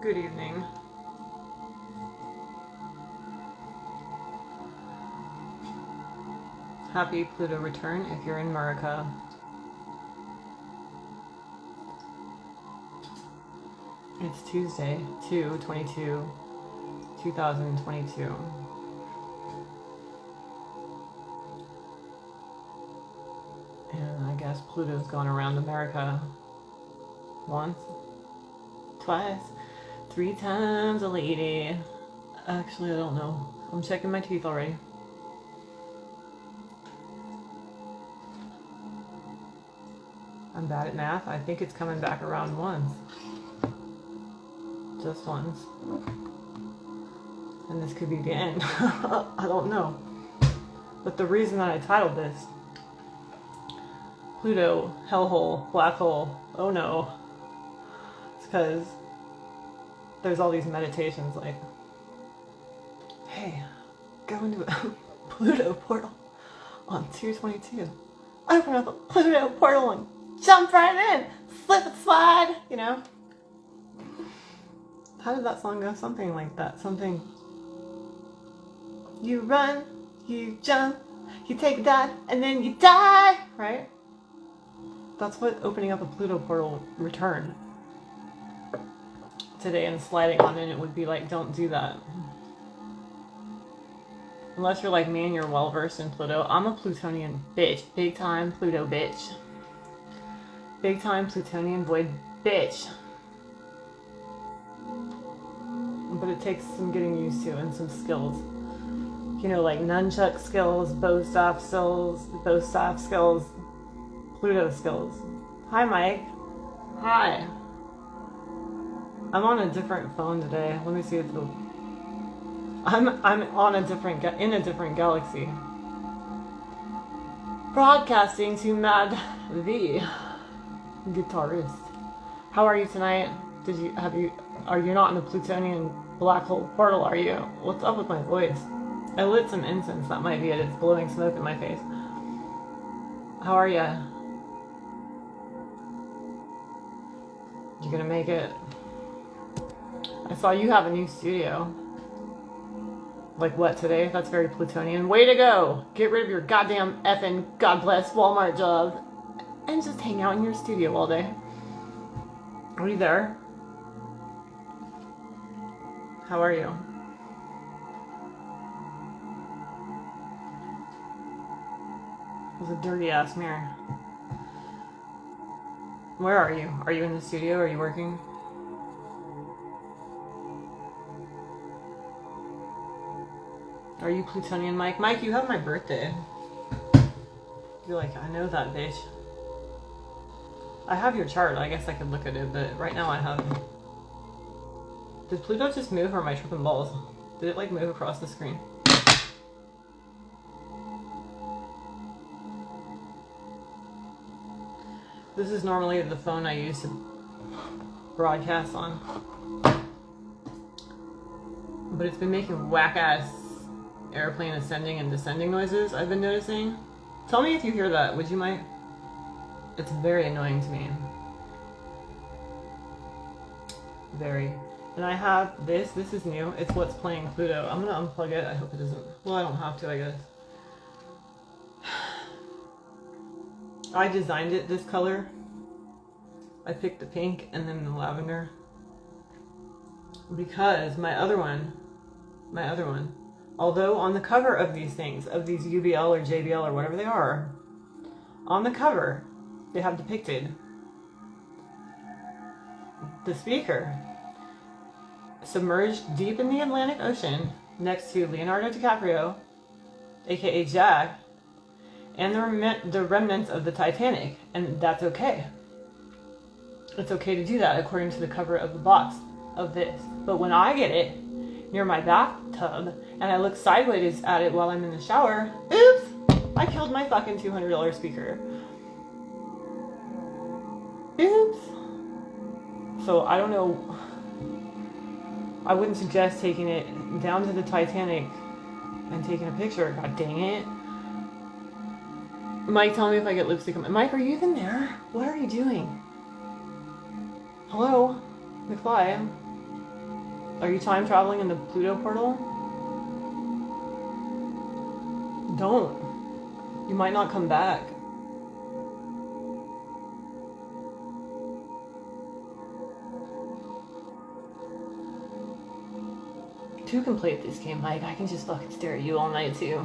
Good evening. Happy Pluto return if you're in America. It's Tuesday, 2/22/2022. And I guess Pluto's gone around America once, twice, 3 times a lady. Actually, I don't know. I'm checking my teeth already. I'm bad at math. I think it's coming back around once. Just once. And this could be the end. I don't know. But the reason that I titled this Pluto, Hellhole, Black Hole, oh no, it's because there's all these meditations like, hey, go into a Pluto portal on 2/22. Open up a Pluto portal and jump right in, slip and slide, you know? How did that song go? Something like that. Something. You run, you jump, you take a dive, and then you die, right? That's what opening up a Pluto portal return today and sliding on in it would be like. Don't do that. Unless you're like me and you're well versed in Pluto. I'm a Plutonian bitch. Big time Pluto bitch. Big time Plutonian void bitch. But it takes some getting used to and some skills. You know, like nunchuck skills, bow staff skills, Pluto skills. Hi, Mike. Hi. I'm on a different phone today. Let me see if the... I'm on a different in a different galaxy. Broadcasting to Mad V, guitarist. How are you tonight? Are you not in the Plutonian black hole portal, are you? What's up with my voice? I lit some incense, that might be it. It's blowing smoke in my face. How are ya? You gonna make it? I saw you have a new studio. Like what, today? That's very Plutonian. Way to go! Get rid of your goddamn effing God bless Walmart job and just hang out in your studio all day. Are you there? How are you? It was a dirty ass mirror. Where are you? Are you in the studio? Are you working? Are you Plutonian Mike? Mike, you have my birthday. You're like, I know that bitch. I have your chart. I guess I could look at it, but right now I haven't. Did Pluto just move or am I tripping balls? Did it like move across the screen? This is normally the phone I use to broadcast on. But it's been making whack-ass airplane ascending and descending noises, I've been noticing. Tell me if you hear that, would you mind? It's very annoying to me. Very. And I have this is new. It's what's playing Pluto. I'm gonna unplug it. I hope it doesn't. Well, I don't have to, I guess. I designed it this color. I picked the pink and then the lavender. Because my other one, although on the cover of these things, of these UBL or JBL or whatever they are, on the cover, they have depicted the speaker submerged deep in the Atlantic Ocean next to Leonardo DiCaprio, aka Jack, and the remnants of the Titanic, and that's okay. It's okay to do that according to the cover of the box of this. But when I get it near my bathtub and I look sideways at it while I'm in the shower, oops, I killed my fucking $200 speaker. Oops. So I don't know. I wouldn't suggest taking it down to the Titanic and taking a picture. God dang it. Mike, tell me if I get lipstick on. Mike, are you even there? What are you doing? Hello? McFly? Are you time traveling in the Pluto portal? Don't. You might not come back. Two can play this game, Mike. I can just fucking stare at you all night too.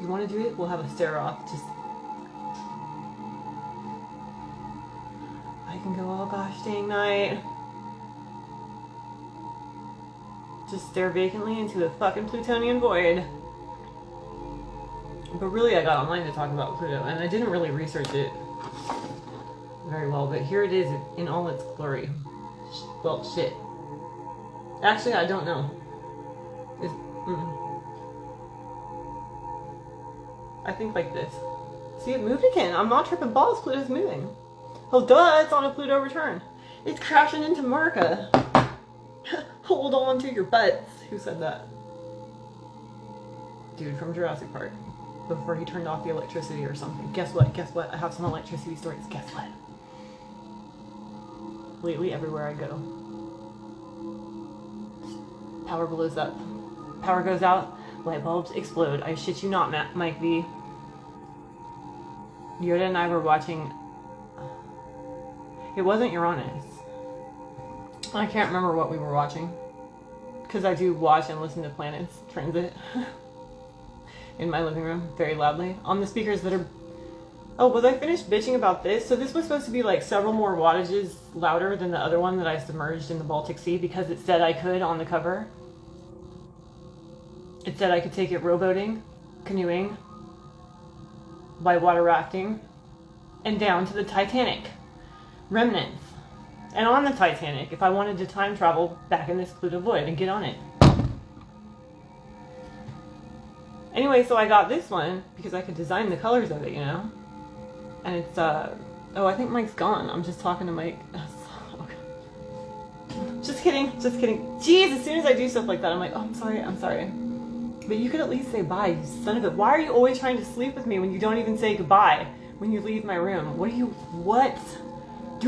You wanna do it? We'll have a stare off. Just I can go all gosh dang night. Just stare vacantly into the fucking Plutonian void. But really, I got online to talk about Pluto, and I didn't really research it very well, but here it is in all its glory. Well, shit. Actually, I don't know. I think like this. See, it moved again. I'm not tripping balls. Pluto's moving. Oh, duh, it's on a Pluto return. It's crashing into America. Hold on to your butts. Who said that? Dude from Jurassic Park. Before he turned off the electricity or something. Guess what? Guess what? I have some electricity stories. Guess what? Lately, everywhere I go, power blows up. Power goes out. Light bulbs explode. I shit you not, Mike V. Yoda and I were watching. It wasn't Uranus. I can't remember what we were watching. Because I do watch and listen to planets transit in my living room very loudly on the speakers that are. Oh, was I finished bitching about this? So this was supposed to be like several more wattages louder than the other one that I submerged in the Baltic Sea because it said I could on the cover. It said I could take it rowboating, canoeing, whitewater rafting, and down to the Titanic. Remnants. And on the Titanic, if I wanted to time travel back in this Pluto void and get on it. Anyway, so I got this one because I could design the colors of it, you know? And it's, oh, I think Mike's gone. I'm just talking to Mike. Just kidding, just kidding. Jeez, as soon as I do stuff like that, I'm like, oh, I'm sorry. But you could at least say bye, you son of a... Why are you always trying to sleep with me when you don't even say goodbye when you leave my room? What do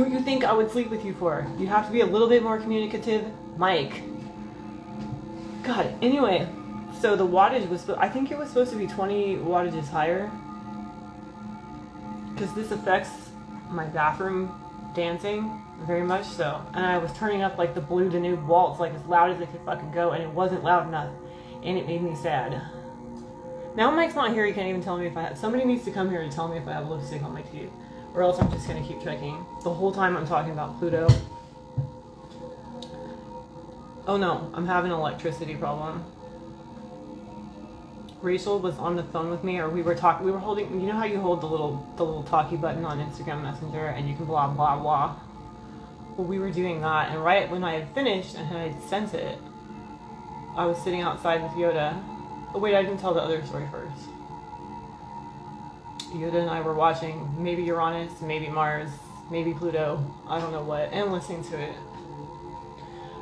you think I would sleep with you for? You have to be a little bit more communicative, Mike. God, anyway, so the wattage was... I think it was supposed to be 20 wattages higher. Because this affects my bathroom dancing very much so. And I was turning up like the Blue Danube waltz like as loud as it could fucking go, and it wasn't loud enough. And it made me sad. Now Mike's not here, he can't even tell me if I have... Somebody needs to come here to tell me if I have lipstick on my teeth. Or else I'm just going to keep checking. The whole time I'm talking about Pluto. Oh no, I'm having an electricity problem. Rachel was on the phone with me, or we were holding... You know how you hold the little talkie button on Instagram Messenger and you can blah blah blah? Well, we were doing that, and right when I had finished and I had sent it, I was sitting outside with Yoda. Oh wait, I didn't tell the other story first. Yoda and I were watching maybe Uranus, maybe Mars, maybe Pluto, I don't know what, and listening to it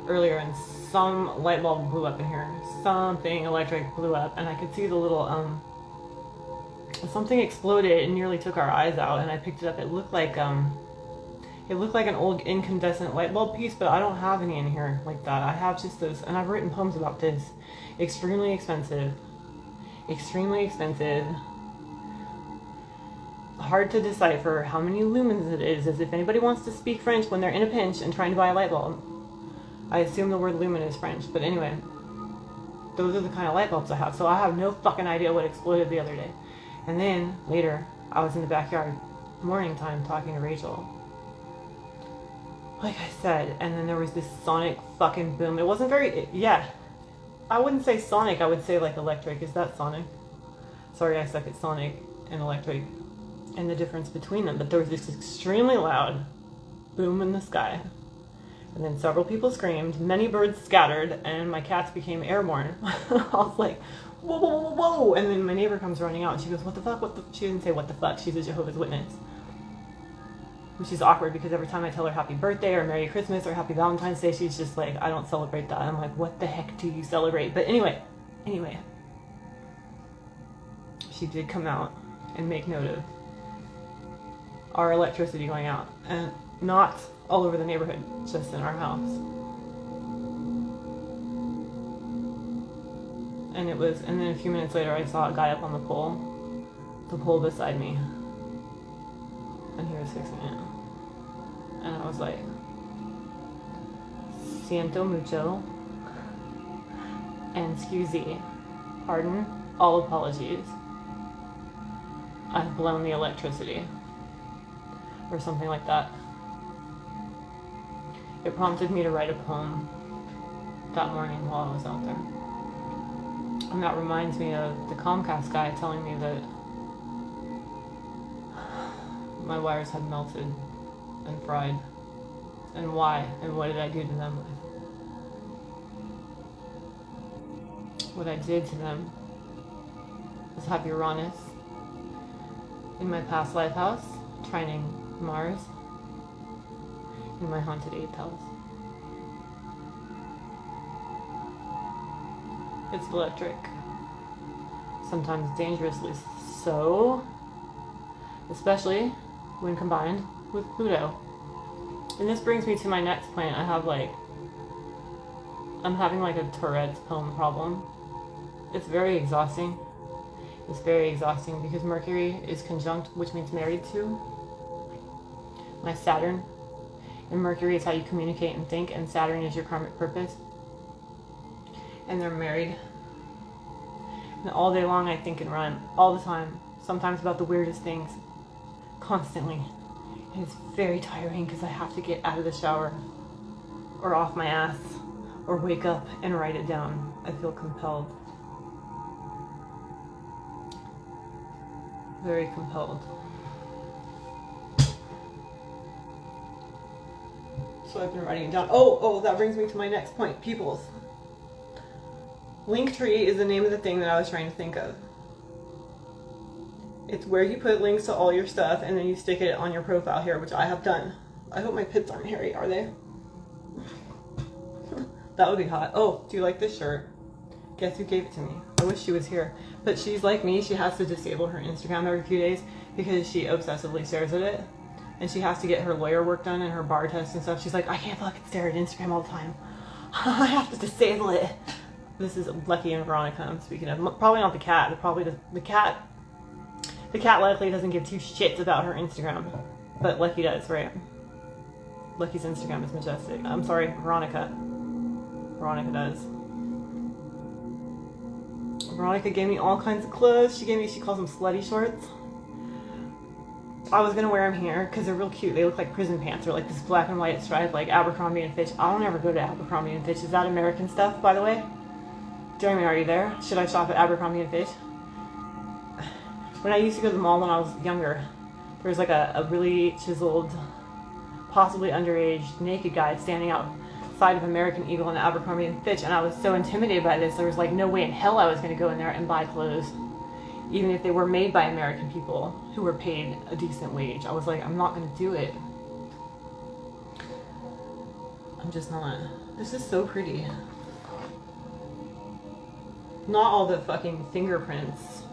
earlier, and some light bulb blew up in here. Something electric blew up, and I could see the little, something exploded and nearly took our eyes out, and I picked it up. It looked like an old incandescent light bulb piece, but I don't have any in here like that. I have just those, and I've written poems about this. Extremely expensive. Extremely expensive. Hard to decipher how many lumens it is, as if anybody wants to speak French when they're in a pinch and trying to buy a light bulb. I assume the word lumen is French, but anyway. Those are the kind of light bulbs I have, so I have no fucking idea what exploded the other day. And then, later, I was in the backyard, morning time, talking to Rachel. Like I said, and then there was this sonic fucking boom. It wasn't very... Yeah. I wouldn't say sonic, I would say like electric. Is that sonic? Sorry, I suck at sonic and electric and the difference between them. But there was this extremely loud boom in the sky. And then several people screamed, many birds scattered, and my cats became airborne. I was like, whoa, whoa, whoa, whoa. And then my neighbor comes running out and she goes, what the fuck? She didn't say what the fuck. She's a Jehovah's Witness. Which is awkward because every time I tell her happy birthday or Merry Christmas or Happy Valentine's Day, she's just like, I don't celebrate that. I'm like, what the heck do you celebrate? But anyway, she did come out and make note of our electricity going out, and not all over the neighborhood, just in our house. And then a few minutes later I saw a guy up on the pole beside me, and he was fixing it. And I was like, siento mucho, and scusi, pardon, all apologies. I've blown the electricity. Or something like that. It prompted me to write a poem that morning while I was out there. And that reminds me of the Comcast guy telling me that my wires had melted and fried. And why? And what did I do to them? What I did to them was have Uranus in my past life house, trining Mars in my haunted 8th house. It's electric, sometimes dangerously so, especially when combined with Pluto. And this brings me to my next planet. I'm having like a Tourette's poem problem. It's very exhausting. It's very exhausting because Mercury is conjunct, which means married to my Saturn. And Mercury is how you communicate and think, and Saturn is your karmic purpose. And they're married. And all day long I think and run, all the time, sometimes about the weirdest things, constantly. And it's very tiring because I have to get out of the shower, or off my ass, or wake up and write it down. I feel compelled. Very compelled. So I've been writing it down. Oh, that brings me to my next point. Peoples. Linktree is the name of the thing that I was trying to think of. It's where you put links to all your stuff and then you stick it on your profile here, which I have done. I hope my pits aren't hairy, are they? That would be hot. Oh, do you like this shirt? Guess who gave it to me? I wish she was here. But she's like me, she has to disable her Instagram every few days because she obsessively stares at it. And she has to get her lawyer work done and her bar test and stuff. She's like, I can't fucking stare at Instagram all the time. I have to disable it. This is Lucky and Veronica I'm speaking of. Probably not the cat. Probably the cat. The cat likely doesn't give two shits about her Instagram. But Lucky does, right? Lucky's Instagram is majestic. I'm sorry, Veronica. Veronica does. Veronica gave me all kinds of clothes. She calls them slutty shorts. I was gonna wear them here because they're real cute. They look like prison pants. They're like this black and white stripe, like Abercrombie and Fitch. I don't ever go to Abercrombie and Fitch. Is that American stuff, by the way? Jeremy, are you there? Should I shop at Abercrombie and Fitch? When I used to go to the mall when I was younger, there was like a really chiseled, possibly underage, naked guy standing outside of American Eagle and Abercrombie and Fitch, and I was so intimidated by this. There was like no way in hell I was going to go in there and buy clothes, even if they were made by American people who were paid a decent wage. I was like, I'm not going to do it. I'm just not. This is so pretty. Not all the fucking fingerprints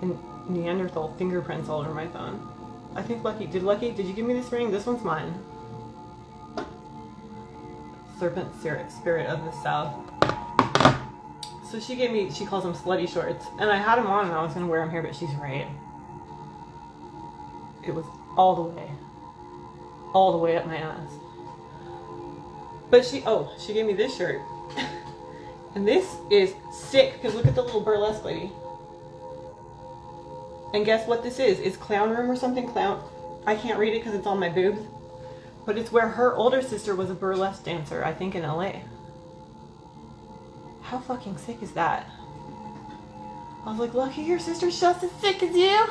and Neanderthal fingerprints all over my phone. I think Lucky, did you give me this ring? This one's mine. Serpent spirit of the South. So she calls them slutty shorts. And I had them on and I was going to wear them here, but she's right. It was all the way up my ass. But she gave me this shirt. And this is sick, because look at the little burlesque lady. And guess what this is? It's Clown Room or something? I can't read it because it's on my boobs. But it's where her older sister was a burlesque dancer, I think in LA. How fucking sick is that? I was like, Lucky, your sister's just as sick as you?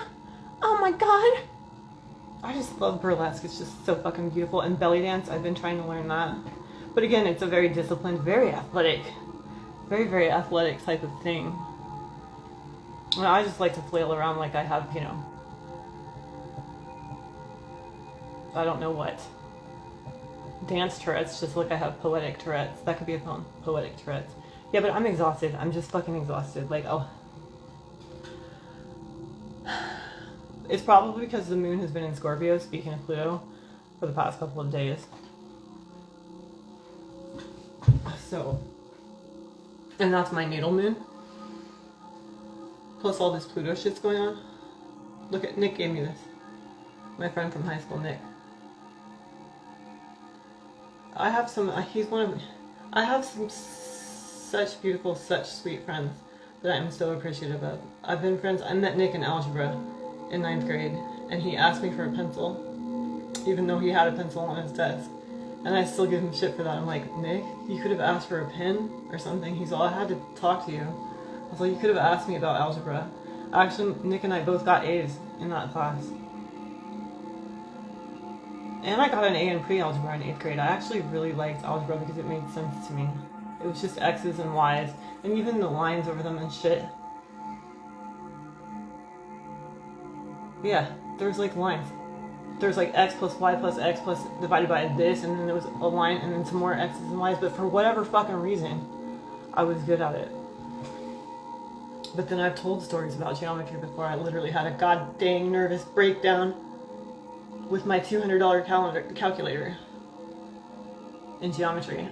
Oh my god. I just love burlesque. It's just so fucking beautiful. And belly dance, I've been trying to learn that. But again, it's a very disciplined, very athletic, very, very athletic type of thing. And I just like to flail around like I have, I don't know what. Dance Tourette's, just like I have poetic Tourette's. That could be a poem. Poetic Tourette's. Yeah, but I'm exhausted. I'm just fucking exhausted. Like, It's probably because the moon has been in Scorpio, speaking of Pluto, for the past couple of days. So, and that's my natal moon. Plus all this Pluto shit's going on. Look at, Nick gave me this. My friend from high school, Nick. I have some such beautiful, such sweet friends that I'm so appreciative of. I met Nick in algebra in 9th grade, and he asked me for a pencil, even though he had a pencil on his desk. And I still give him shit for that. I'm like, Nick, you could have asked for a pen or something. He's all, I had to talk to you. I was like, you could have asked me about algebra. Actually, Nick and I both got A's in that class. And I got an A in pre-algebra in 8th grade. I actually really liked algebra because it made sense to me. It was just X's and Y's, and even the lines over them and shit. Yeah, there's like lines. There's like X plus Y plus X plus divided by this, and then there was a line, and then some more X's and Y's, but for whatever fucking reason, I was good at it. But then I've told stories about geometry before. I literally had a god dang nervous breakdown with my $200 calculator in geometry.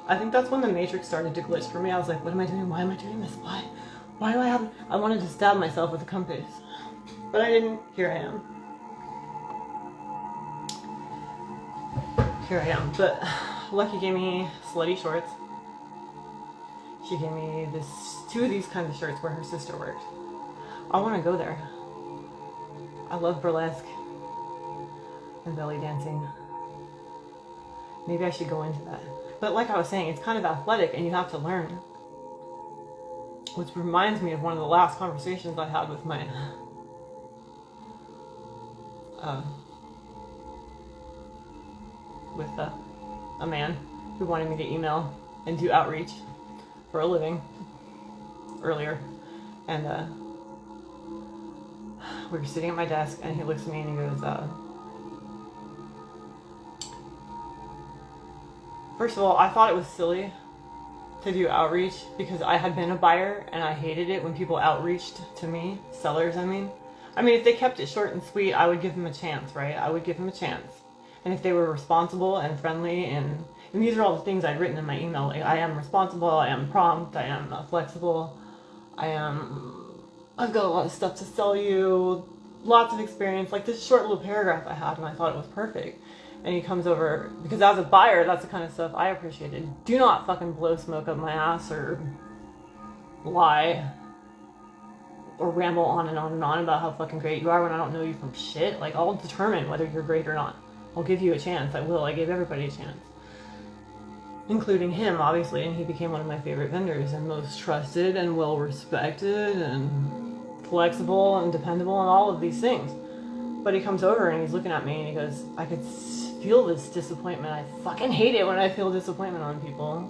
I think that's when the matrix started to glitch for me. I was like, what am I doing? Why am I doing this? Why do I wanted to stab myself with a compass. But I didn't. Here I am. But Lucky gave me slutty shorts. She gave me two of these kinds of shirts where her sister worked. I want to go there. I love burlesque and belly dancing. Maybe I should go into that. But like I was saying, it's kind of athletic and you have to learn. Which reminds me of one of the last conversations I had with my a man who wanted me to email and do outreach for a living earlier. And we were sitting at my desk and he looks at me and he goes, first of all, I thought it was silly to do outreach because I had been a buyer and I hated it when people outreached to me, sellers I mean. If they kept it short and sweet, I would give them a chance, right? I would give them a chance. And if they were responsible and friendly, and these are all the things I'd written in my email. Like, I am responsible, I am prompt, I am flexible, I've got a lot of stuff to sell you, lots of experience. Like this short little paragraph I had and I thought it was perfect. And he comes over, because as a buyer, that's the kind of stuff I appreciated. Do not fucking blow smoke up my ass or lie or ramble on and on and on about how fucking great you are when I don't know you from shit. Like, I'll determine whether you're great or not. I'll give you a chance. I will. I gave everybody a chance. Including him, obviously, and he became one of my favorite vendors and most trusted and well-respected and flexible and dependable and all of these things. But he comes over and he's looking at me and he goes, I could feel this disappointment. I fucking hate it when I feel disappointment on people.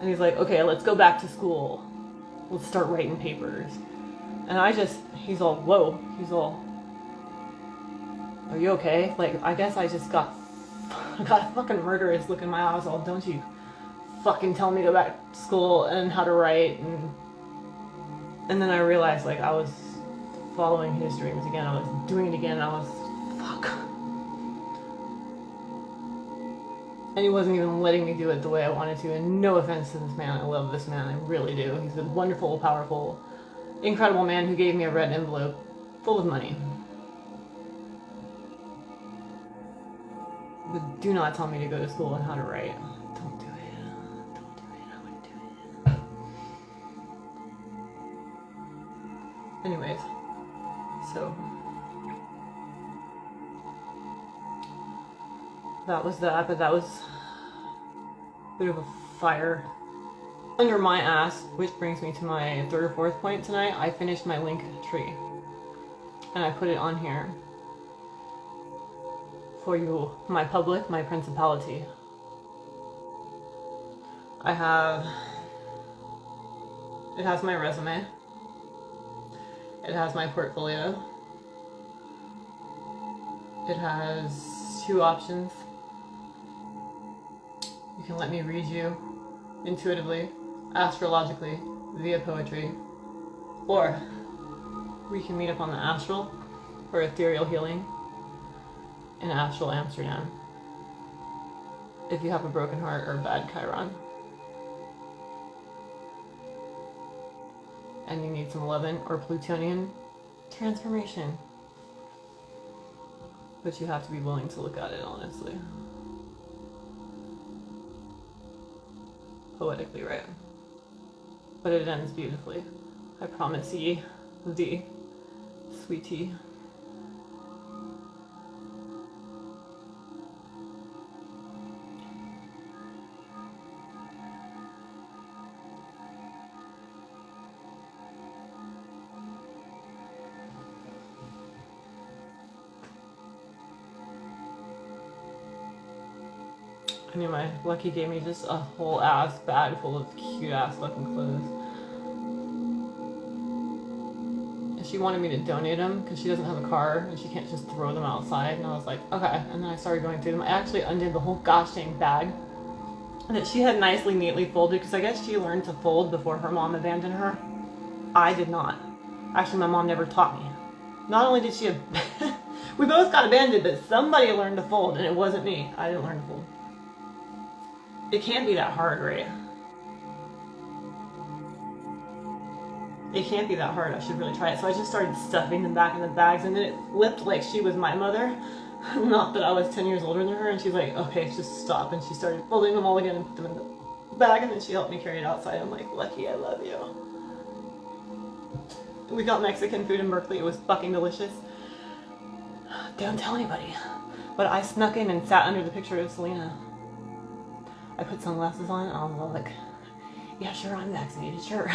And he's like, okay, let's go back to school. Let's start writing papers. And he's all, whoa. He's all, are you okay? Like, I guess I just got a fucking murderous look in my eyes. All, don't you fucking tell me to go back to school and how to write. And then I realized, like, I was following his dreams again. I was doing it again. I was, fuck. And he wasn't even letting me do it the way I wanted to. And no offense to this man. I love this man. I really do. He's a wonderful, powerful, incredible man who gave me a red envelope full of money. But do not tell me to go to school and how to write. Don't do it. Don't do it. I wouldn't do it. Anyways. So. That was that, but that was a bit of a fire under my ass, which brings me to my third or fourth point tonight. I finished my link tree. And I put it on here. For you, my public, my principality. It has my resume. It has my portfolio. It has 2 options. You can let me read you intuitively, astrologically, via poetry, or We can meet up on the astral for ethereal healing in astral Amsterdam if you have a broken heart or bad Chiron. And you need some 11 or Plutonian transformation. But you have to be willing to look at it honestly. Poetically, right? But it ends beautifully. I promise ye, thee, sweetie. I mean, my Lucky gave me just a whole ass bag full of cute ass looking clothes. And she wanted me to donate them because she doesn't have a car and she can't just throw them outside. And I was like, okay. And then I started going through them. I actually undid the whole gosh dang bag that she had nicely, neatly folded because I guess she learned to fold before her mom abandoned her. I did not. Actually, my mom never taught me. Not only did she have... we both got abandoned, but somebody learned to fold and it wasn't me. I didn't learn to fold. It can't be that hard, right? It can't be that hard. I should really try it. So I just started stuffing them back in the bags, and then it flipped like she was my mother. Not that I was 10 years older than her, and she's like, okay, just stop. And she started folding them all again and put them in the bag, and then she helped me carry it outside. I'm like, Lucky, I love you. We got Mexican food in Berkeley. It was fucking delicious. Don't tell anybody. But I snuck in and sat under the picture of Selena. I put sunglasses on and I was like, yeah, sure, I'm vaccinated, sure.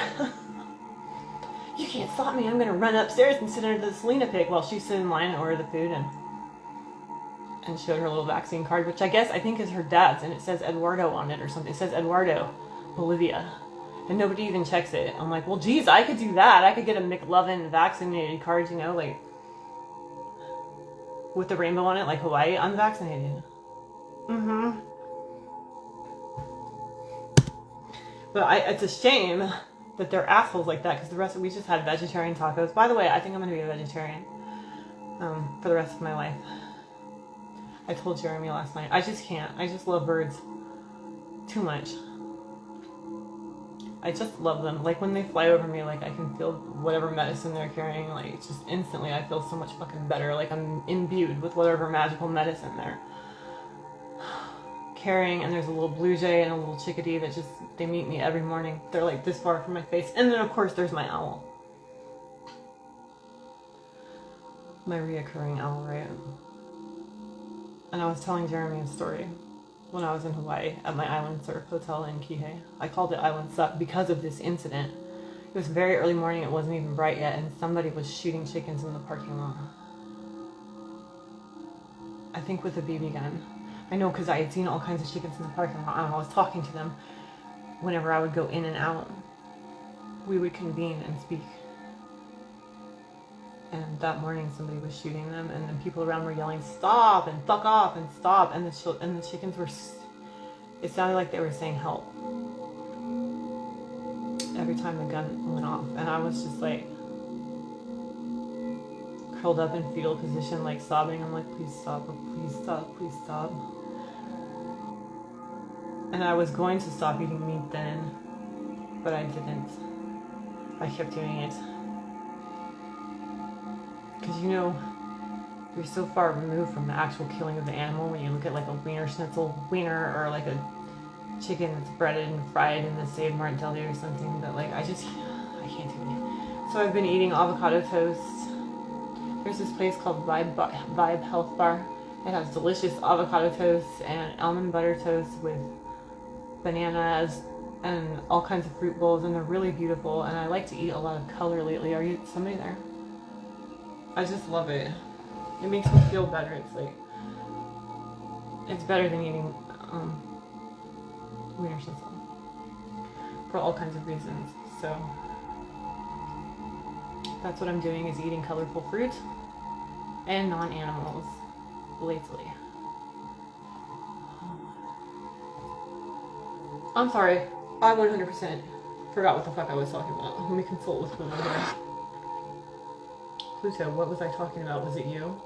You can't stop me. I'm going to run upstairs and sit under the Selena pic while she's sitting in line and order the food and showed her little vaccine card, which I think is her dad's, and it says Eduardo on it or something. It says Eduardo, Bolivia. And nobody even checks it. I'm like, well, geez, I could do that. I could get a McLovin vaccinated card, you know, like with the rainbow on it, like Hawaii. I'm vaccinated. Mm-hmm. But it's a shame that they're assholes like that because the rest of we just had vegetarian tacos. By the way, I think I'm going to be a vegetarian for the rest of my life. I told Jeremy last night. I just can't. I just love birds too much. I just love them. Like when they fly over me, like I can feel whatever medicine they're carrying. Like it's just instantly I feel so much fucking better. Like I'm imbued with whatever magical medicine they're carrying. And there's a little blue jay and a little chickadee that just, they meet me every morning. They're like this far from my face. And then of course there's my owl. My reoccurring owl, right? And I was telling Jeremy a story when I was in Hawaii at my Island Surf Hotel in Kihei. I called it Island Sup because of this incident. It was very early morning, it wasn't even bright yet, and somebody was shooting chickens in the parking lot. I think with a BB gun. I know because I had seen all kinds of chickens in the parking lot, and I was talking to them whenever I would go in and out. We would convene and speak. And that morning somebody was shooting them, and then people around were yelling, stop, and fuck off, and stop, and the chickens were, it sounded like they were saying help every time the gun went off. And I was just like curled up in fetal position, like sobbing. I'm like, please stop, please stop, please stop. And I was going to stop eating meat then, but I didn't. I kept doing it. Because, you know, you're so far removed from the actual killing of the animal when you look at like a wiener schnitzel wiener or like a chicken that's breaded and fried in the saved Mart deli or something. But like, I can't do it. So I've been eating avocado toast. There's this place called Vibe Health Bar. It has delicious avocado toast and almond butter toast with bananas and all kinds of fruit bowls, and they're really beautiful. And I like to eat a lot of color lately. Are you somebody there? I just love it. It makes me feel better. It's like, it's better than eating wiener schnitzel for all kinds of reasons. So that's what I'm doing, is eating colorful fruit and non-animals lately. I'm sorry, I 100% forgot what the fuck I was talking about. Let me consult with women here. Pluto, what was I talking about? Was it you?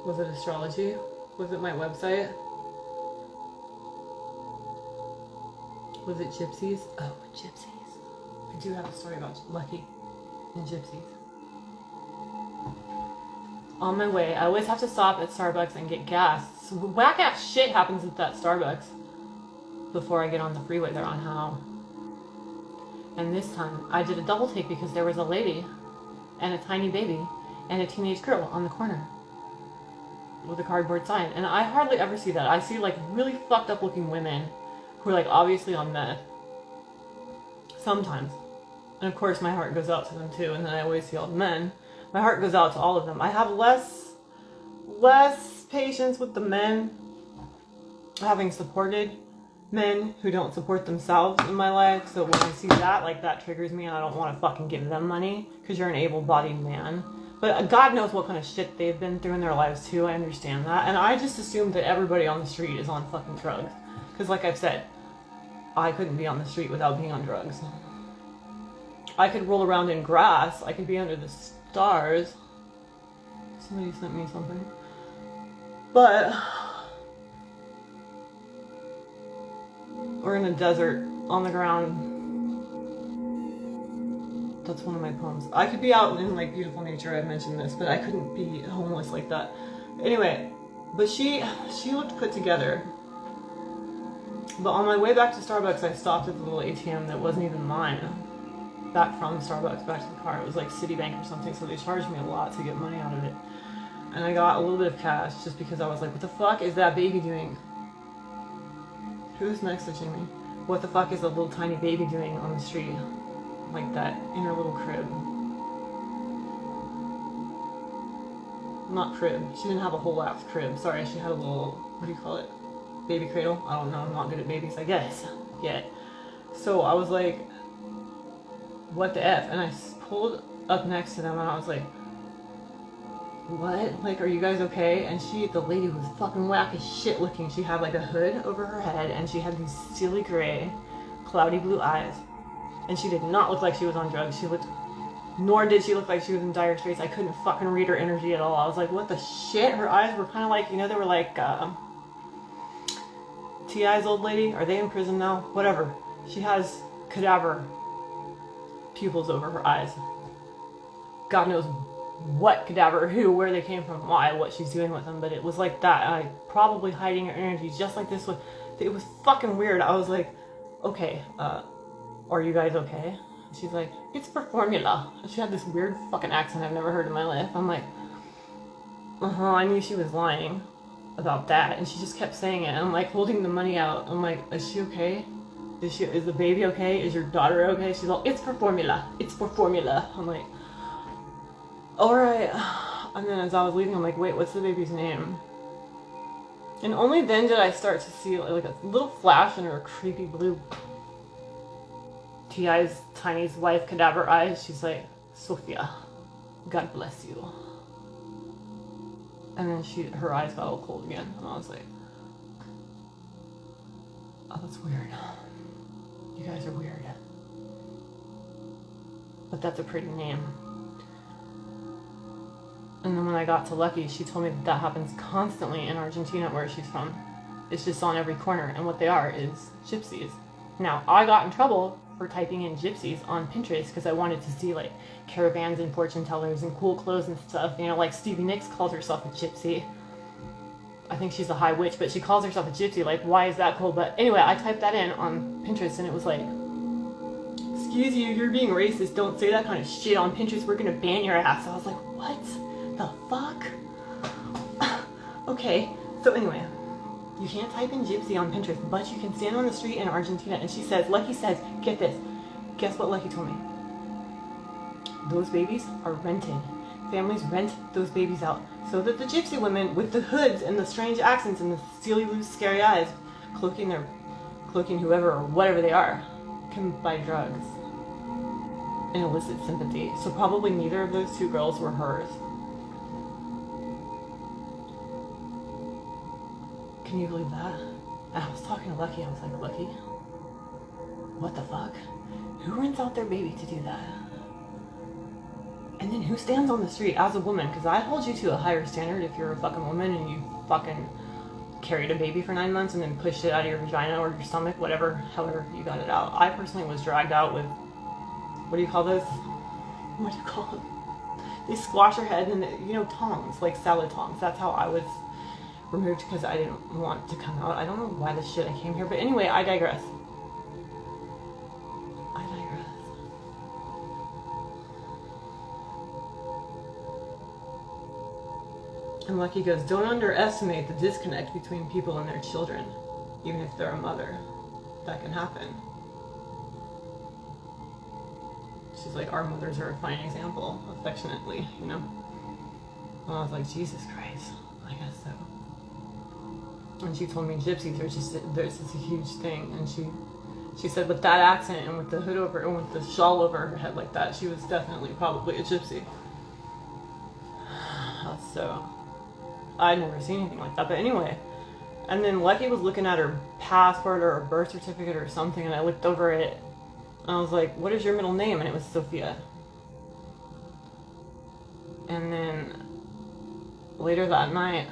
Was it astrology? Was it my website? Was it Gypsies? Oh, Gypsies. I do have a story about Lucky and Gypsies. On my way, I always have to stop at Starbucks and get gas. So whack-ass shit happens at that Starbucks before I get on the freeway there on Hellhole. And this time, I did a double take because there was a lady and a tiny baby and a teenage girl on the corner with a cardboard sign. And I hardly ever see that. I see like really fucked up looking women who are like obviously on meth. Sometimes. And of course my heart goes out to them too. And then I always see all the men. My heart goes out to all of them. I have less patience with the men having supported men who don't support themselves in my life. So when I see that, like that triggers me and I don't want to fucking give them money because you're an able-bodied man. But God knows what kind of shit they've been through in their lives too. I understand that. And I just assume that everybody on the street is on fucking drugs. Because like I've said, I couldn't be on the street without being on drugs. I could roll around in grass. I could be under the stars. Somebody sent me something. But... or in a desert, on the ground. That's one of my poems. I could be out in like beautiful nature, I've mentioned this, but I couldn't be homeless like that. Anyway, but she looked put together. But on my way back to Starbucks, I stopped at the little ATM that wasn't even mine. Back from Starbucks, back to the car. It was like Citibank or something, so they charged me a lot to get money out of it. And I got a little bit of cash just because I was like, what the fuck is that baby doing? Who's messaging me? What the fuck is a little tiny baby doing on the street? Like that in her little crib. Not crib. She didn't have a whole ass crib. Sorry, she had a little, what do you call it? Baby cradle? I don't know. I'm not good at babies, I guess. Yet. So I was like, what the F? And I pulled up next to them and I was like, what? Like, are you guys okay? And the lady was fucking whack as shit looking. She had like a hood over her head and she had these silly gray, cloudy blue eyes. And she did not look like she was on drugs. Nor did she look like she was in dire straits. I couldn't fucking read her energy at all. I was like, what the shit? Her eyes were kind of like, you know, they were like, T.I.'s old lady. Are they in prison now? Whatever. She has cadaver pupils over her eyes. God knows what cadaver, who, where they came from, why, what she's doing with them, but it was like that. I probably hiding her energy just like this. It was fucking weird. I was like, okay, are you guys okay? And she's like, it's for formula. And she had this weird fucking accent I've never heard in my life. I'm like, I knew she was lying about that, and she just kept saying it. And I'm like holding the money out. I'm like, is she okay? Is the baby okay? Is your daughter okay? She's like, it's for formula. It's for formula. I'm like, alright. And then as I was leaving, I'm like, wait, what's the baby's name? And only then did I start to see like a little flash in her creepy blue T.I.'s Tiny's wife cadaver eyes. She's like, Sophia, God bless you. And then her eyes got all cold again. And I was like, oh, that's weird. You guys are weird. But that's a pretty name. And then when I got to Lucky, she told me that happens constantly in Argentina, where she's from. It's just on every corner, and what they are is gypsies. Now, I got in trouble for typing in gypsies on Pinterest because I wanted to see like caravans and fortune tellers and cool clothes and stuff. You know, like Stevie Nicks calls herself a gypsy. I think she's a high witch, but she calls herself a gypsy. Like, why is that cool? But anyway, I typed that in on Pinterest and it was like, excuse you, you're being racist. Don't say that kind of shit on Pinterest. We're gonna ban your ass. I was like, what the fuck? Okay, so anyway, you can't type in gypsy on Pinterest, but you can stand on the street in Argentina. And she says, Lucky says, get this. Guess what Lucky told me? Those babies are rented. Families rent those babies out so that the gypsy women with the hoods and the strange accents and the silly, loose, scary eyes, cloaking whoever or whatever they are, can buy drugs and elicit sympathy. So probably neither of those two girls were hers. Can you believe that? And I was talking to Lucky. I was like, Lucky, what the fuck? Who rents out their baby to do that? And And then who stands on the street as a woman? Because I hold you to a higher standard if you're a fucking woman and you fucking carried a baby for 9 months and then pushed it out of your vagina or your stomach, whatever, however you got it out. I personally was dragged out with, what do you call those? What do you call them? They squash your head and, tongs, like salad tongs. That's how I was removed because I didn't want to come out. I don't know why the shit I came here, but anyway, I digress. And Lucky goes, don't underestimate the disconnect between people and their children, even if they're a mother. That can happen. She's like, our mothers are a fine example, affectionately, And I was like, Jesus Christ, I guess so. And she told me gypsies there's just a huge thing. And she said with that accent and with the hood over and with the shawl over her head like that, she was definitely probably a gypsy. So I'd never seen anything like that. But anyway, and then Lucky was looking at her passport or her birth certificate or something, and I looked over it, and I was like, what is your middle name? And it was Sophia. And then later that night,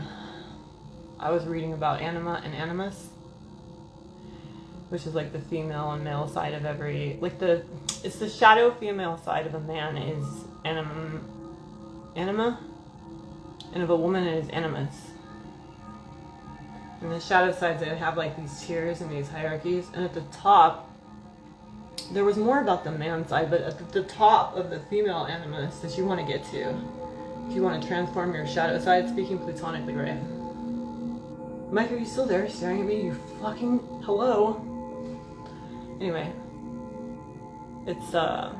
I was reading about anima and animus, which is like the female and male side of every, it's the shadow female side of a man is anima, and of a woman it is animus. And the shadow sides, they have like these tiers and these hierarchies, and at the top, there was more about the man side, but at the top of the female animus that you want to get to, if you want to transform your shadow side, speaking platonically, right? Mike, are you still there staring at me? You fucking hello? Anyway, it's the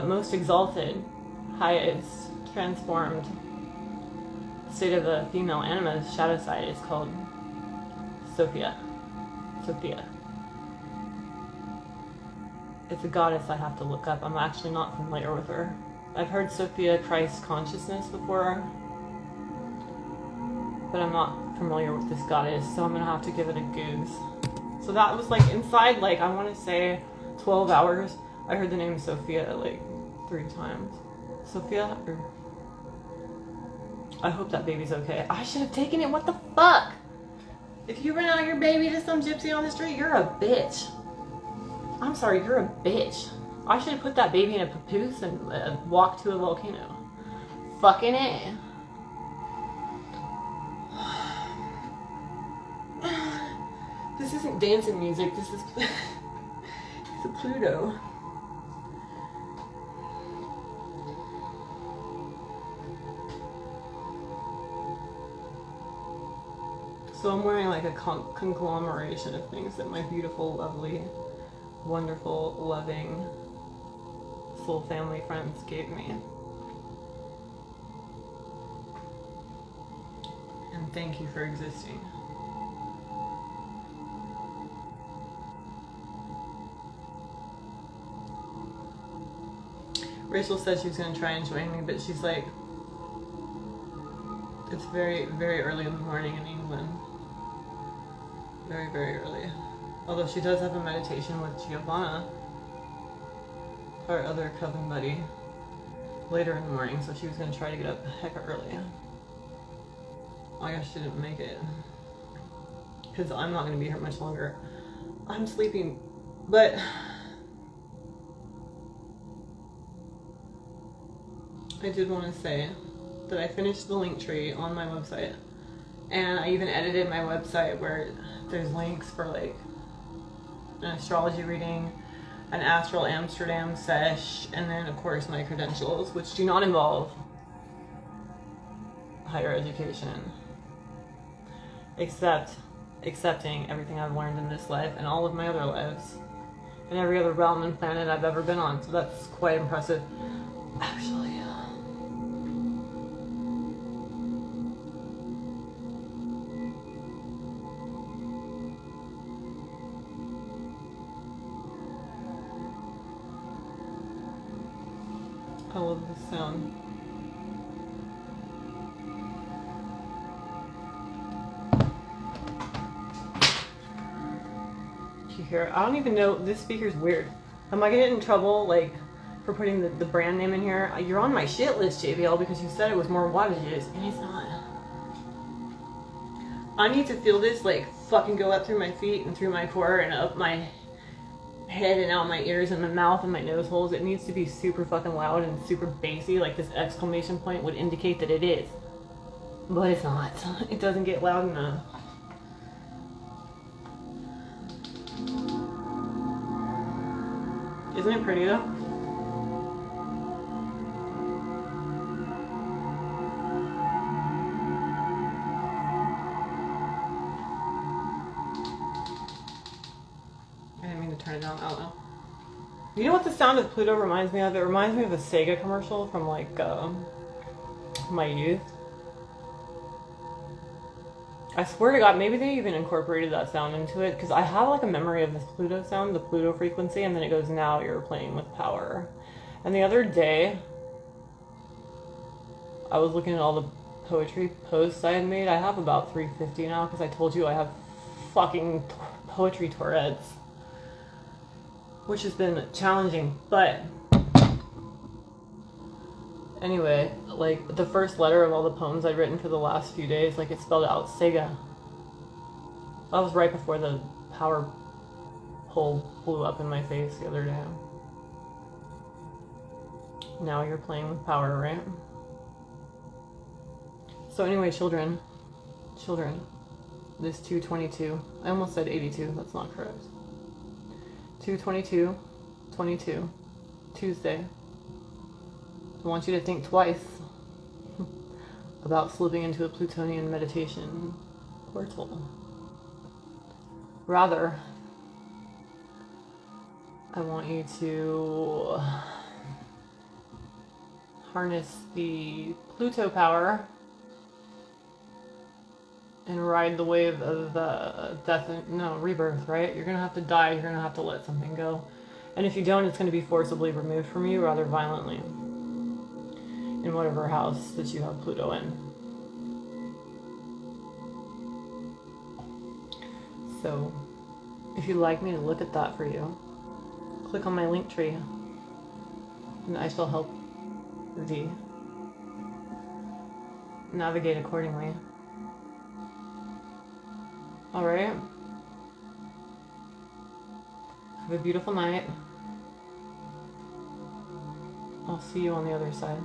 most exalted, highest, transformed state of the female anima's shadow side is called Sophia. It's a goddess I have to look up. I'm actually not familiar with her. I've heard Sophia Christ consciousness before, but I'm not familiar with this goddess, so I'm gonna have to give it a goose. So that was like inside, like I want to say 12 hours, I heard the name Sophia like 3 times. Sophia, or I hope that baby's okay. I should have taken it. What the fuck? If you run out your baby to some gypsy on the street, you're a bitch. I'm sorry, you're a bitch. I should have put that baby in a papoose and walked to a volcano. Fucking A. This isn't dancing music. This is it's a Pluto. So I'm wearing like a conglomeration of things that my beautiful, lovely, wonderful, loving, soul family friends gave me. And thank you for existing. Rachel said she was going to try and join me, but she's like, it's very, very early in the morning in England. Very, very early. Although she does have a meditation with Giovanna, her other cousin buddy, later in the morning, so she was going to try to get up hecka early. I guess she didn't make it, because I'm not going to be here much longer. I'm sleeping, but I did want to say that I finished the link tree on my website, and I even edited my website where there's links for like an astrology reading, an astral Amsterdam sesh, and then of course my credentials, which do not involve higher education, except accepting everything I've learned in this life and all of my other lives and every other realm and planet I've ever been on. So that's quite impressive, actually. I love this sound. You hear it? I don't even know. This speaker's weird. Am I gonna get in trouble? Like, for putting the brand name in here. You're on my shit list, JBL, because you said it was more wattages, and it's not. I need to feel this like fucking go up through my feet and through my core and up my head and out my ears and my mouth and my nose holes. It needs to be super fucking loud and super bassy, like this exclamation point would indicate that it is. But it's not. It doesn't get loud enough. Isn't it pretty though? I didn't mean to turn it down. I don't know. You know what the sound of Pluto reminds me of? It reminds me of a Sega commercial from like my youth. I swear to God, maybe they even incorporated that sound into it, because I have like a memory of this Pluto sound, the Pluto frequency, and then it goes, now you're playing with power. And the other day, I was looking at all the poetry posts I had made. I have about 350 now, because I told you I have fucking poetry Tourette's, which has been challenging, but anyway, like, the first letter of all the poems I'd written for the last few days, like, it spelled out Sega. That was right before the power pole blew up in my face the other day. Now you're playing with power, right? So anyway, children, this 222, I almost said 82, that's not correct. 2/22/22, Tuesday. I want you to think twice about slipping into a Plutonian meditation portal. Rather, I want you to harness the Pluto power and ride the wave of rebirth, right? You're going to have to die, you're going to have to let something go. And if you don't, it's going to be forcibly removed from you rather violently. In whatever house that you have Pluto in. So, if you'd like me to look at that for you, click on my link tree, and I shall help thee navigate accordingly. Alright? Have a beautiful night. I'll see you on the other side.